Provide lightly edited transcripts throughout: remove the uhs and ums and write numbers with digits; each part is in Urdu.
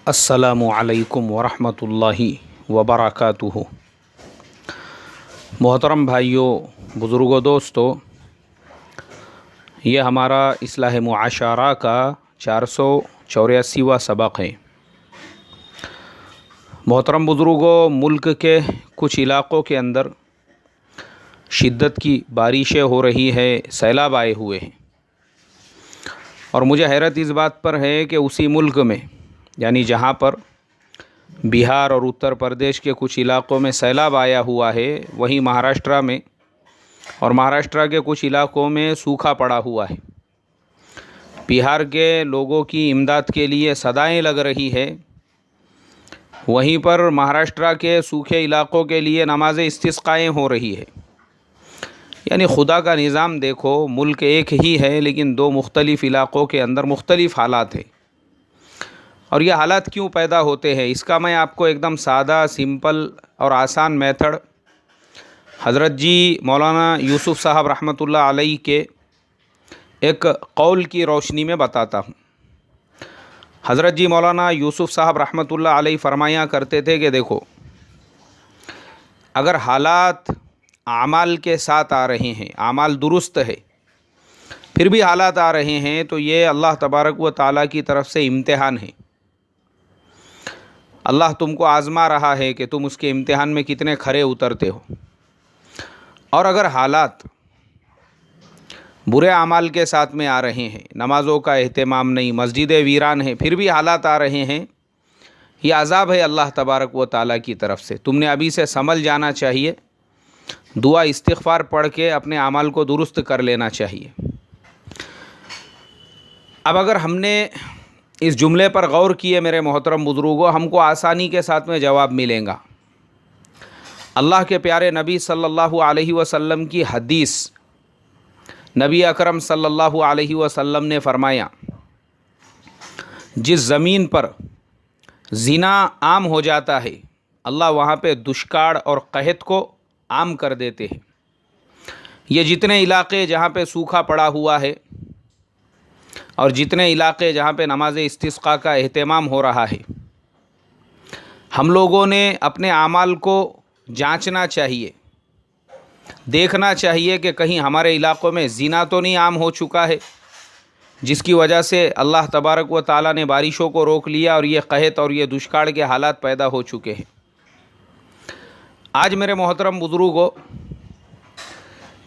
السلام علیکم ورحمۃ اللہ وبرکاتہ۔ محترم بھائیوں، بزرگوں، دوستو، یہ ہمارا اصلاح معاشرہ کا 484واں سبق ہے۔ محترم بزرگوں، ملک کے کچھ علاقوں کے اندر شدت کی بارشیں ہو رہی ہے، سیلاب آئے ہوئے ہیں، اور مجھے حیرت اس بات پر ہے کہ اسی ملک میں، یعنی جہاں پر بہار اور اتر پردیش کے کچھ علاقوں میں سیلاب آیا ہوا ہے، وہیں مہاراشٹرا میں اور مہاراشٹرا کے کچھ علاقوں میں سوکھا پڑا ہوا ہے۔ بہار کے لوگوں کی امداد کے لیے صدائیں لگ رہی ہے، وہیں پر مہاراشٹرا کے سوکھے علاقوں کے لیے نماز استسقائیں ہو رہی ہے۔ یعنی خدا کا نظام دیکھو، ملک ایک ہی ہے لیکن دو مختلف علاقوں کے اندر مختلف حالات ہیں۔ اور یہ حالات کیوں پیدا ہوتے ہیں، اس کا میں آپ کو ایک دم سادہ، سمپل اور آسان میتھڈ حضرت جی مولانا یوسف صاحب رحمۃ اللہ علیہ کے ایک قول کی روشنی میں بتاتا ہوں۔ حضرت جی مولانا یوسف صاحب رحمۃ اللہ علیہ فرمایا کرتے تھے کہ دیکھو، اگر حالات اعمال کے ساتھ آ رہے ہیں، اعمال درست ہے، پھر بھی حالات آ رہے ہیں، تو یہ اللہ تبارک و تعالیٰ کی طرف سے امتحان ہے۔ اللہ تم کو آزما رہا ہے کہ تم اس کے امتحان میں کتنے کھرے اترتے ہو۔ اور اگر حالات برے اعمال کے ساتھ میں آ رہے ہیں، نمازوں کا اہتمام نہیں، مسجدیں ویران ہیں، پھر بھی حالات آ رہے ہیں، یہ عذاب ہے اللہ تبارک و تعالیٰ کی طرف سے۔ تم نے ابھی سے سنبھل جانا چاہیے، دعا استغفار پڑھ کے اپنے اعمال کو درست کر لینا چاہیے۔ اب اگر ہم نے اس جملے پر غور کیے میرے محترم بزرگوں، ہم کو آسانی کے ساتھ میں جواب ملے گا۔ اللہ کے پیارے نبی صلی اللہ علیہ وسلم کی حدیث، نبی اکرم صلی اللہ علیہ وسلم نے فرمایا، جس زمین پر زنا عام ہو جاتا ہے، اللہ وہاں پہ دشکاڑ اور قحط کو عام کر دیتے ہیں۔ یہ جتنے علاقے جہاں پہ سوکھا پڑا ہوا ہے اور جتنے علاقے جہاں پہ نماز استسقاء کا اہتمام ہو رہا ہے، ہم لوگوں نے اپنے اعمال کو جانچنا چاہیے، دیکھنا چاہیے کہ کہیں ہمارے علاقوں میں زنا تو نہیں عام ہو چکا ہے، جس کی وجہ سے اللہ تبارک و تعالیٰ نے بارشوں کو روک لیا اور یہ قحط اور یہ دشکاڑ کے حالات پیدا ہو چکے ہیں۔ آج میرے محترم بزرگوں،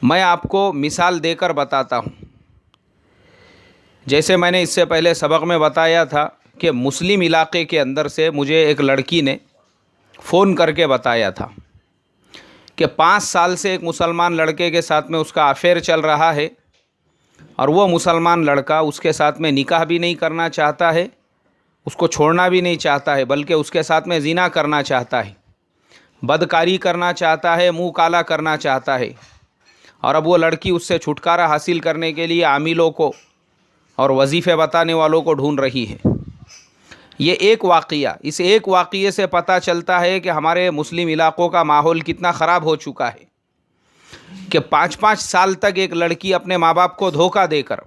میں آپ کو مثال دے کر بتاتا ہوں۔ جیسے میں نے اس سے پہلے سبق میں بتایا تھا کہ مسلم علاقے کے اندر سے مجھے ایک لڑکی نے فون کر کے بتایا تھا کہ 5 سال سے ایک مسلمان لڑکے کے ساتھ میں اس کا افیئر چل رہا ہے، اور وہ مسلمان لڑکا اس کے ساتھ میں نکاح بھی نہیں کرنا چاہتا ہے، اس کو چھوڑنا بھی نہیں چاہتا ہے، بلکہ اس کے ساتھ میں زنا کرنا چاہتا ہے، بدکاری کرنا چاہتا ہے، منہ کالا کرنا چاہتا ہے۔ اور اب وہ لڑکی اس سے چھٹکارا حاصل کرنے کے لیے عاملوں کو اور وظیفے بتانے والوں کو ڈھونڈ رہی ہے۔ یہ ایک واقعہ، اس ایک واقعے سے پتہ چلتا ہے کہ ہمارے مسلم علاقوں کا ماحول کتنا خراب ہو چکا ہے کہ 5 سال تک ایک لڑکی اپنے ماں باپ کو دھوکہ دے کر،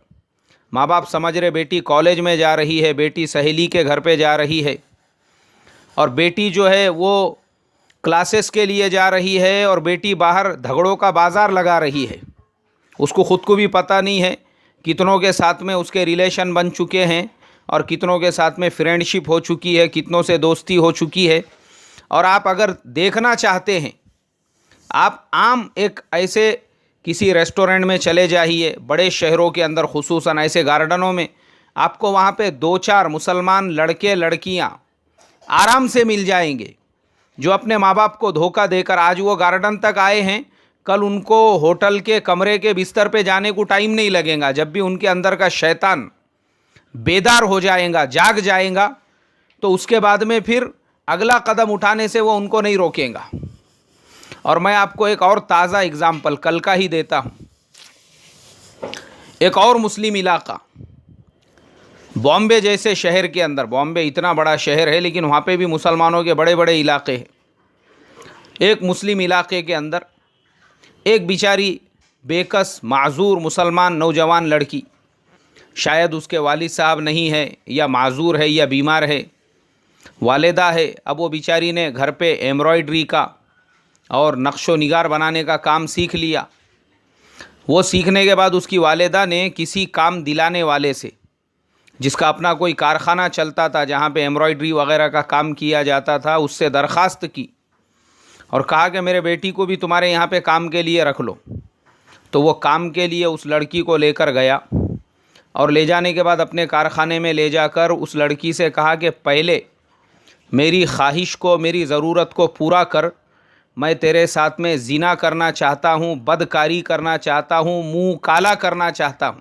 ماں باپ سمجھ رہے بیٹی کالج میں جا رہی ہے، بیٹی سہیلی کے گھر پہ جا رہی ہے، اور بیٹی جو ہے وہ کلاسز کے لیے جا رہی ہے، اور بیٹی باہر دھگڑوں کا بازار لگا رہی ہے۔ اس کو خود کو بھی پتہ نہیں ہے کتنوں کے ساتھ میں اس کے ریلیشن بن چکے ہیں، اور کتنوں کے ساتھ میں فرینڈ شپ ہو چکی ہے، کتنوں سے دوستی ہو چکی ہے۔ اور آپ اگر دیکھنا چاہتے ہیں، آپ عام ایک ایسے کسی ریسٹورنٹ میں چلے جائیے، بڑے شہروں کے اندر خصوصاً ایسے گارڈنوں میں، آپ کو وہاں پہ 2-4 مسلمان لڑکے لڑکیاں آرام سے مل جائیں گے، جو اپنے ماں باپ کو دھوکہ دے کر آج وہ گارڈن تک آئے ہیں، کل ان کو ہوٹل کے کمرے کے بستر پہ جانے کو ٹائم نہیں لگے گا۔ جب بھی ان کے اندر کا شیطان بیدار ہو جائے گا، جاگ جائے گا، تو اس کے بعد میں پھر اگلا قدم اٹھانے سے وہ ان کو نہیں روکیں گا۔ اور میں آپ کو ایک اور تازہ اگزامپل کل کا ہی دیتا ہوں۔ ایک اور مسلم علاقہ، بامبے جیسے شہر کے اندر، بامبے اتنا بڑا شہر ہے لیکن وہاں پہ بھی مسلمانوں کے بڑے بڑے علاقے ہیں۔ ایک مسلم علاقے کے اندر ایک بیچاری بےکس معذور مسلمان نوجوان لڑکی، شاید اس کے والد صاحب نہیں ہے، یا معذور ہے، یا بیمار ہے، والدہ ہے، اب وہ بیچاری نے گھر پہ ایمبرائڈری کا اور نقش و نگار بنانے کا کام سیکھ لیا۔ وہ سیکھنے کے بعد اس کی والدہ نے کسی کام دلانے والے سے، جس کا اپنا کوئی کارخانہ چلتا تھا جہاں پہ ایمبرائڈری وغیرہ کا کام کیا جاتا تھا، اس سے درخواست کی اور کہا کہ میرے بیٹی کو بھی تمہارے یہاں پہ کام کے لیے رکھ لو۔ تو وہ کام کے لیے اس لڑکی کو لے کر گیا اور لے جانے کے بعد اپنے کارخانے میں لے جا کر اس لڑکی سے کہا کہ پہلے میری خواہش کو، میری ضرورت کو پورا کر، میں تیرے ساتھ میں زنا کرنا چاہتا ہوں، بدکاری کرنا چاہتا ہوں، منہ کالا کرنا چاہتا ہوں۔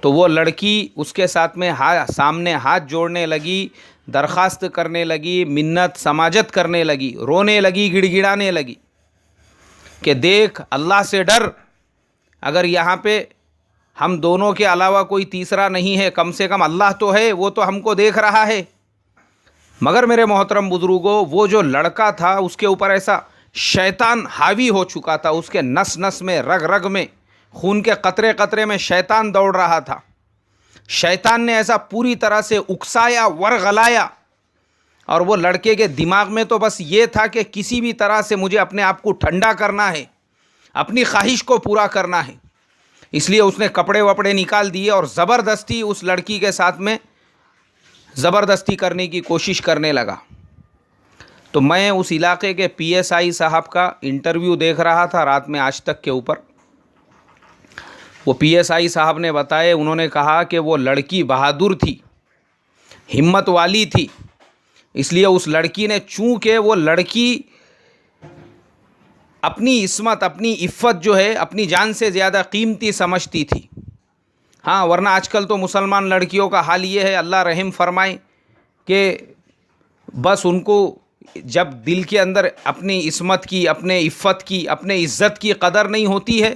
تو وہ لڑکی اس کے ساتھ میں سامنے ہاتھ جوڑنے لگی، درخواست کرنے لگی، منت سماجت کرنے لگی، رونے لگی، گڑ گڑانے لگی کہ دیکھ اللہ سے ڈر، اگر یہاں پہ ہم دونوں کے علاوہ کوئی تیسرا نہیں ہے، کم سے کم اللہ تو ہے، وہ تو ہم کو دیکھ رہا ہے۔ مگر میرے محترم بزرگوں، وہ جو لڑکا تھا اس کے اوپر ایسا شیطان حاوی ہو چکا تھا، اس کے نس نس میں، رگ رگ میں، خون کے قطرے قطرے میں شیطان دوڑ رہا تھا۔ شیطان نے ایسا پوری طرح سے اکسایا، ورغلایا، اور وہ لڑکے کے دماغ میں تو بس یہ تھا کہ کسی بھی طرح سے مجھے اپنے آپ کو ٹھنڈا کرنا ہے، اپنی خواہش کو پورا کرنا ہے۔ اس لیے اس نے کپڑے وپڑے نکال دیے اور زبردستی اس لڑکی کے ساتھ میں زبردستی کرنے کی کوشش کرنے لگا۔ تو میں اس علاقے کے پی ایس آئی صاحب کا انٹرویو دیکھ رہا تھا رات میں آج تک کے اوپر۔ وہ پی ایس آئی صاحب نے بتائے، انہوں نے کہا کہ وہ لڑکی بہادر تھی، ہمت والی تھی، اس لیے اس لڑکی نے، چونکہ وہ لڑکی اپنی عصمت، اپنی عفت جو ہے اپنی جان سے زیادہ قیمتی سمجھتی تھی۔ ہاں، ورنہ آج کل تو مسلمان لڑکیوں کا حال یہ ہے، اللہ رحم فرمائے، کہ بس ان کو جب دل کے اندر اپنی عصمت کی، اپنے عفت کی، اپنے عزت کی قدر نہیں ہوتی ہے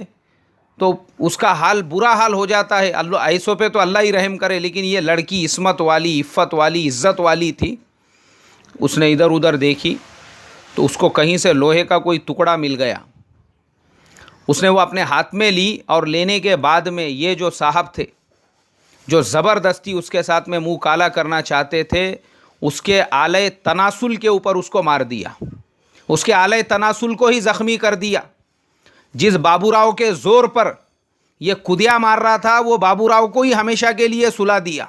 تو اس کا حال برا حال ہو جاتا ہے۔ اللہ ایسوں پہ تو اللہ ہی رحم کرے، لیکن یہ لڑکی عصمت والی، عفت والی، عزت والی تھی۔ اس نے ادھر ادھر دیکھی تو اس کو کہیں سے لوہے کا کوئی ٹکڑا مل گیا۔ اس نے وہ اپنے ہاتھ میں لی اور لینے کے بعد میں یہ جو صاحب تھے جو زبردستی اس کے ساتھ میں منہ کالا کرنا چاہتے تھے، اس کے آلہ تناسل کے اوپر اس کو مار دیا، اس کے آلہ تناسل کو ہی زخمی کر دیا۔ جس بابو راؤ کے زور پر یہ کدیا مار رہا تھا، وہ بابو راؤ کو ہی ہمیشہ کے لیے سلا دیا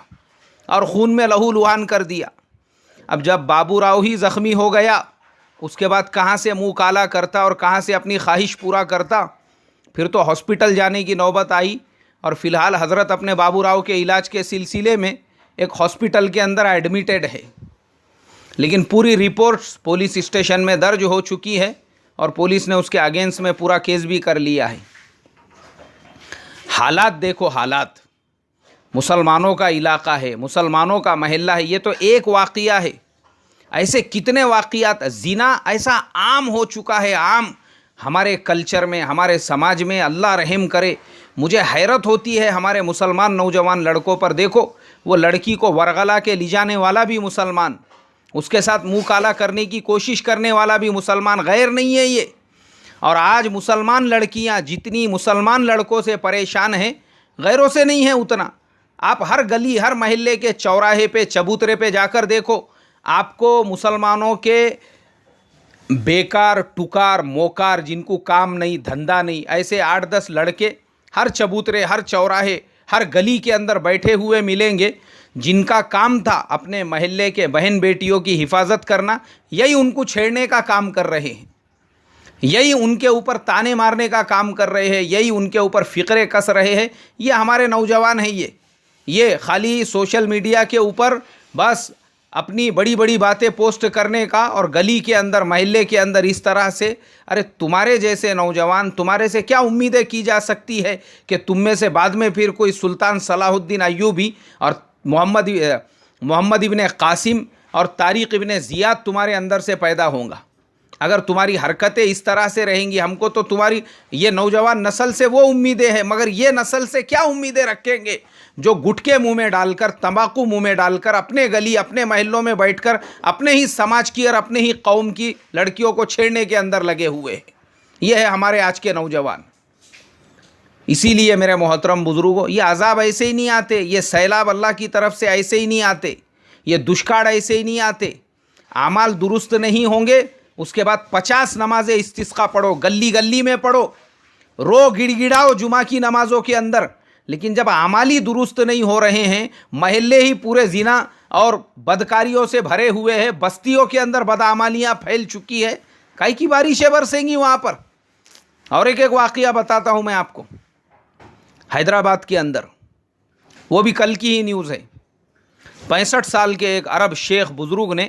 اور خون میں لہو لہان کر دیا۔ اب جب بابو راؤ ہی زخمی ہو گیا، اس کے بعد کہاں سے منہ کالا کرتا اور کہاں سے اپنی خواہش پورا کرتا؟ پھر تو ہاسپٹل جانے کی نوبت آئی، اور فی الحال حضرت اپنے بابو راؤ کے علاج کے سلسلے میں ایک ہاسپٹل کے اندر ایڈمیٹڈ ہے، لیکن پوری رپورٹس پولیس اسٹیشن میں درج ہو چکی ہے اور پولیس نے اس کے اگینسٹ میں پورا کیس بھی کر لیا ہے۔ حالات دیکھو، حالات، مسلمانوں کا علاقہ ہے، مسلمانوں کا محلہ ہے، یہ تو ایک واقعہ ہے، ایسے کتنے واقعات۔ زنا ایسا عام ہو چکا ہے، عام ہمارے کلچر میں، ہمارے سماج میں، اللہ رحم کرے۔ مجھے حیرت ہوتی ہے ہمارے مسلمان نوجوان لڑکوں پر۔ دیکھو، وہ لڑکی کو ورغلا کے لے جانے والا بھی مسلمان، اس کے ساتھ منہ کالا کرنے کی کوشش کرنے والا بھی مسلمان، غیر نہیں ہے یہ۔ اور آج مسلمان لڑکیاں جتنی مسلمان لڑکوں سے پریشان ہیں، غیروں سے نہیں ہیں اتنا۔ آپ ہر گلی، ہر محلے کے چوراہے پہ، چبوترے پہ جا کر دیکھو، آپ کو مسلمانوں کے بیکار، ٹکار، موکار، جن کو کام نہیں، دھندا نہیں، ایسے 8-10 لڑکے ہر چبوترے، ہر چوراہے، ہر گلی کے اندر بیٹھے ہوئے ملیں گے، جن کا کام تھا اپنے محلے کے بہن بیٹیوں کی حفاظت کرنا، یہی ان کو چھیڑنے کا کام کر رہے ہیں، یہی ان کے اوپر تانے مارنے کا کام کر رہے ہیں، یہی ان کے اوپر فقرے کس رہے ہیں۔ یہ ہمارے نوجوان ہیں، یہ خالی سوشل میڈیا کے اوپر بس اپنی بڑی بڑی باتیں پوسٹ کرنے کا، اور گلی کے اندر، محلے کے اندر اس طرح سے۔ ارے تمہارے جیسے نوجوان، تمہارے سے کیا امیدیں کی جا سکتی ہے کہ تم میں سے بعد میں پھر کوئی سلطان صلاح الدین ایوبی اور محمد ابن قاسم اور طارق ابن زیاد تمہارے اندر سے پیدا ہوں گا؟ اگر تمہاری حرکتیں اس طرح سے رہیں گی، ہم کو تو تمہاری یہ نوجوان نسل سے وہ امیدیں ہیں، مگر یہ نسل سے کیا امیدیں رکھیں گے جو گٹکے منہ میں ڈال کر، تمباکو منہ میں ڈال کر، اپنے گلی، اپنے محلوں میں بیٹھ کر اپنے ہی سماج کی اور اپنے ہی قوم کی لڑکیوں کو چھیڑنے کے اندر لگے ہوئے ہیں۔ یہ ہے ہمارے آج کے نوجوان۔ اسی لیے میرے محترم بزرگوں، یہ عذاب ایسے ہی نہیں آتے، یہ سیلاب اللہ کی طرف سے ایسے ہی نہیں آتے، یہ دشکاڑ ایسے ہی نہیں آتے. اعمال درست نہیں ہوں گے, اس کے بعد 50 نمازیں استسقا پڑھو, گلی گلی میں پڑھو, رو گڑ گڑاؤ جمعہ کی نمازوں کے اندر, لیکن جب اعمال ہی درست نہیں ہو رہے ہیں, محلے ہی پورے زنا اور بدکاریوں سے بھرے ہوئے ہیں, بستیوں کے اندر بدعمالیاں پھیل چکی ہے, کائی کی بارشیں برسیں گی وہاں پر. اور ایک واقعہ بتاتا ہوں میں آپ کو, حیدرآباد کے اندر, وہ بھی کل کی ہی نیوز ہے. 65 سال کے ایک عرب شیخ بزرگ نے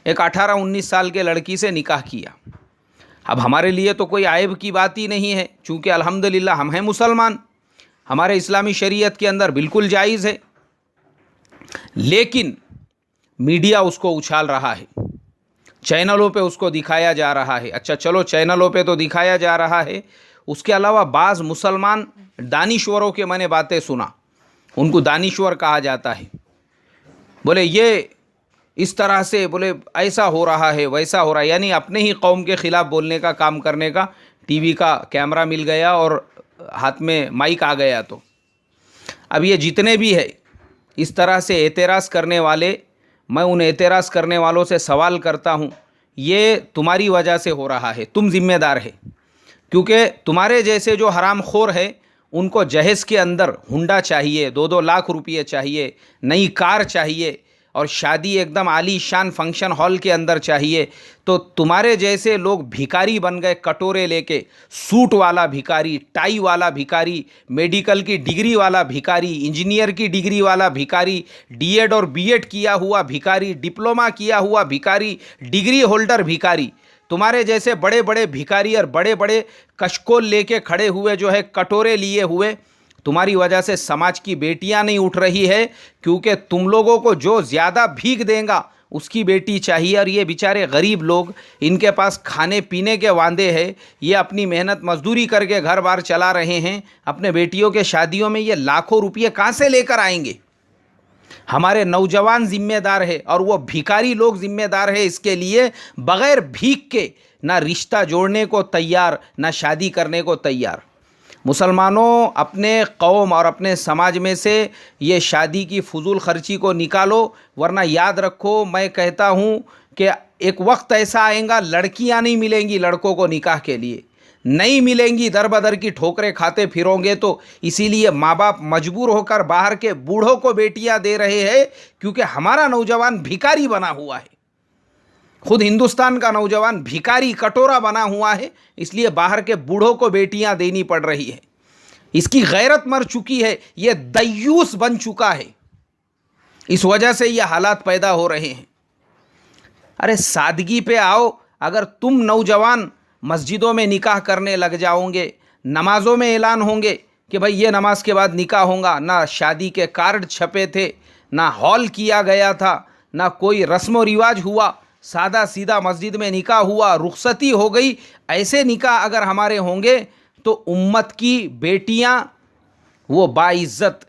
ایک 18-19 سال کے لڑکی سے نکاح کیا. اب ہمارے لیے تو کوئی عیب کی بات ہی نہیں ہے, چونکہ الحمدللہ ہم ہیں مسلمان, ہمارے اسلامی شریعت کے اندر بالکل جائز ہے. لیکن میڈیا اس کو اچھال رہا ہے, چینلوں پہ اس کو دکھایا جا رہا ہے. اچھا چلو, چینلوں پہ تو دکھایا جا رہا ہے, اس کے علاوہ بعض مسلمان دانشوروں کے میں نے باتیں سنا, ان کو دانشور کہا جاتا ہے, بولے یہ اس طرح سے, بولے ایسا ہو رہا ہے ویسا ہو رہا ہے, یعنی اپنے ہی قوم کے خلاف بولنے کا کام کرنے کا. ٹی وی کا کیمرہ مل گیا اور ہاتھ میں مائک آ گیا. تو اب یہ جتنے بھی ہے اس طرح سے اعتراض کرنے والے, میں ان اعتراض کرنے والوں سے سوال کرتا ہوں, یہ تمہاری وجہ سے ہو رہا ہے, تم ذمہ دار ہے. کیونکہ تمہارے جیسے جو حرام خور ہے, ان کو جہیز کے اندر ہنڈا چاہیے, 2-2 لاکھ روپیے چاہیے, نئی کار چاہیے, اور شادی ایک دم عالی شان فنکشن ہال کے اندر چاہیے. تو تمہارے جیسے لوگ بھکاری بن گئے, کٹورے لے کے, سوٹ والا بھکاری, ٹائی والا بھکاری, میڈیکل کی ڈگری والا بھکاری, انجینئر کی ڈگری والا بھکاری, ڈی ایڈ اور بی ایڈ کیا ہوا بھکاری, ڈپلومہ کیا ہوا بھکاری, ڈگری ہولڈر بھکاری. تمہارے جیسے بڑے بڑے بھکاری اور بڑے بڑے کشکول لے کے کھڑے ہوئے جو ہے, کٹورے لیے ہوئے, تمہاری وجہ سے سماج کی بیٹیاں نہیں اٹھ رہی ہے. کیونکہ تم لوگوں کو جو زیادہ بھیک دیں گا اس کی بیٹی چاہیے. اور یہ بیچارے غریب لوگ, ان کے پاس کھانے پینے کے واندے ہیں, یہ اپنی محنت مزدوری کر کے گھر بار چلا رہے ہیں, اپنے بیٹیوں کے شادیوں میں یہ لاکھوں روپیے کہاں سے لے کر آئیں گے؟ ہمارے نوجوان ذمہ دار ہے, اور وہ بھکاری لوگ ذمہ دار ہے اس کے لیے. بغیر بھیک کے نہ رشتہ جوڑنے کو تیار, نہ شادی کرنے کو تیار. مسلمانوں, اپنے قوم اور اپنے سماج میں سے یہ شادی کی فضول خرچی کو نکالو, ورنہ یاد رکھو, میں کہتا ہوں کہ ایک وقت ایسا آئے گا, لڑکیاں نہیں ملیں گی لڑکوں کو نکاح کے لیے, نہیں ملیں گی, در بدر کی ٹھوکریں کھاتے پھرو گے. تو اسی لیے ماں باپ مجبور ہو کر باہر کے بوڑھوں کو بیٹیاں دے رہے ہیں, کیونکہ ہمارا نوجوان بھکاری بنا ہوا ہے. خود ہندوستان کا نوجوان بھکاری کٹورا بنا ہوا ہے, اس لیے باہر کے بوڑھوں کو بیٹیاں دینی پڑ رہی ہے. اس کی غیرت مر چکی ہے, یہ دیوس بن چکا ہے, اس وجہ سے یہ حالات پیدا ہو رہے ہیں. ارے سادگی پہ آؤ. اگر تم نوجوان مسجدوں میں نکاح کرنے لگ جاؤ گے, نمازوں میں اعلان ہوں گے کہ بھائی یہ نماز کے بعد نکاح ہوگا, نہ شادی کے کارڈ چھپے تھے, نہ ہال کیا گیا تھا, نہ کوئی رسم و رواج ہوا, سادہ سیدھا مسجد میں نکاح ہوا, رخصتی ہو گئی, ایسے نکاح اگر ہمارے ہوں گے تو امت کی بیٹیاں وہ باعزت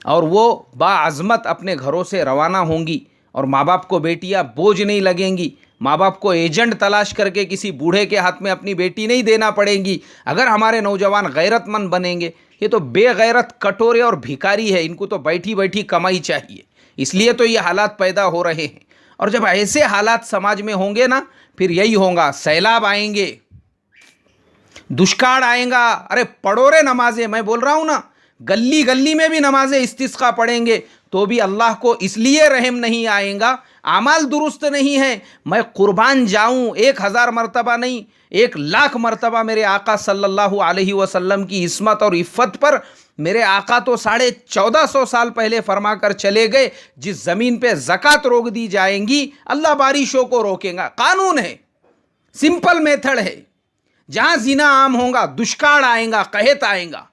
اور وہ باعظمت اپنے گھروں سے روانہ ہوں گی, اور ماں باپ کو بیٹیاں بوجھ نہیں لگیں گی. ماں باپ کو ایجنٹ تلاش کر کے کسی بوڑھے کے ہاتھ میں اپنی بیٹی نہیں دینا پڑے گی. اگر ہمارے نوجوان غیرت مند بنیں گے. یہ تو بے غیرت کٹورے اور بھکاری ہے, ان کو تو بیٹھی بیٹھی کمائی چاہیے, اس لیے تو یہ حالات پیدا ہو رہے ہیں. اور جب ایسے حالات سماج میں ہوں گے نا, پھر یہی ہوگا, سیلاب آئیں گے, دشکاڑ آئیں گا. ارے پڑھو رے نمازیں, میں بول رہا ہوں نا, گلی گلی میں بھی نمازیں استسقا پڑھیں گے تو بھی اللہ کو اس لیے رحم نہیں آئیں گا, اعمال درست نہیں ہے. میں قربان جاؤں 1000 مرتبہ نہیں, 1,00,000 مرتبہ میرے آقا صلی اللہ علیہ وسلم کی عصمت اور عفت پر. میرے آقا تو 1450 سال پہلے فرما کر چلے گئے, جس زمین پہ زکوٰۃ روک دی جائیں گی اللہ بارشوں کو روکے گا. قانون ہے, سمپل میتھڈ ہے. جہاں زنا عام ہوگا دشکاڑ آئیں گا, قحط آئیں گا,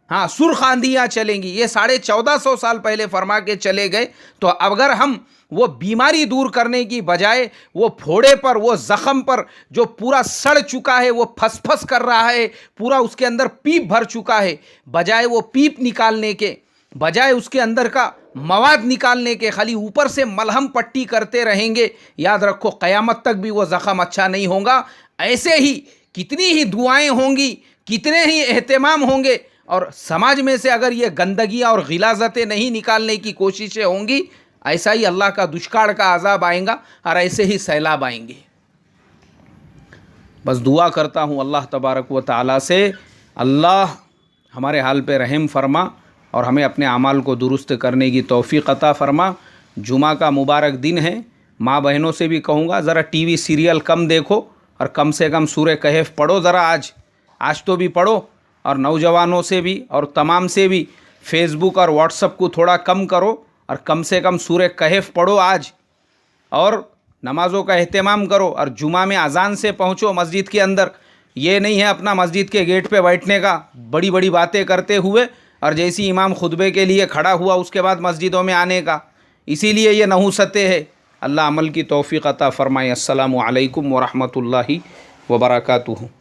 ہاں سرخ آندیاں چلیں گی. یہ 1450 سال پہلے فرما کے چلے گئے. تو اگر ہم وہ بیماری دور کرنے کی بجائے وہ پھوڑے پر, وہ زخم پر جو پورا سڑ چکا ہے, وہ پھس پھس کر رہا ہے, پورا اس کے اندر پیپ بھر چکا ہے, بجائے وہ پیپ نکالنے کے, بجائے اس کے اندر کا مواد نکالنے کے, خالی اوپر سے ملہم پٹی کرتے رہیں گے, یاد رکھو قیامت تک بھی وہ زخم اچھا نہیں ہوگا. ایسے ہی کتنی ہی دعائیں ہوں گی, کتنے ہی اہتمام ہوں گے, اور سماج میں سے اگر یہ گندگیاں اور غلاظتیں نہیں نکالنے کی کوششیں ہوں گی, ایسا ہی اللہ کا دشکاڑ کا عذاب آئیں گا اور ایسے ہی سیلاب آئیں گے. بس دعا کرتا ہوں اللہ تبارک و تعالیٰ سے، اللہ ہمارے حال پہ رحم فرما اور ہمیں اپنے اعمال کو درست کرنے کی توفیق عطا فرما. جمعہ کا مبارک دن ہے، ماں بہنوں سے بھی کہوں گا ذرا ٹی وی سیریل کم دیکھو اور کم سے کم سورہ کہف پڑھو ذرا. آج تو بھی پڑھو. اور نوجوانوں سے بھی اور تمام سے بھی فیس بک اور واٹس اپ کو تھوڑا کم کرو اور کم سے کم سورہ کہف پڑھو آج. اور نمازوں کا اہتمام کرو اور جمعہ میں اذان سے پہنچو مسجد کے اندر. یہ نہیں ہے اپنا مسجد کے گیٹ پہ بیٹھنے کا بڑی بڑی باتیں کرتے ہوئے اور جیسی امام خطبے کے لیے کھڑا ہوا اس کے بعد مسجدوں میں آنے کا. اسی لیے یہ نحوستیں ہے. اللہ عمل کی توفیق عطا فرمائے. السلام علیکم ورحمۃ اللہ وبرکاتہ.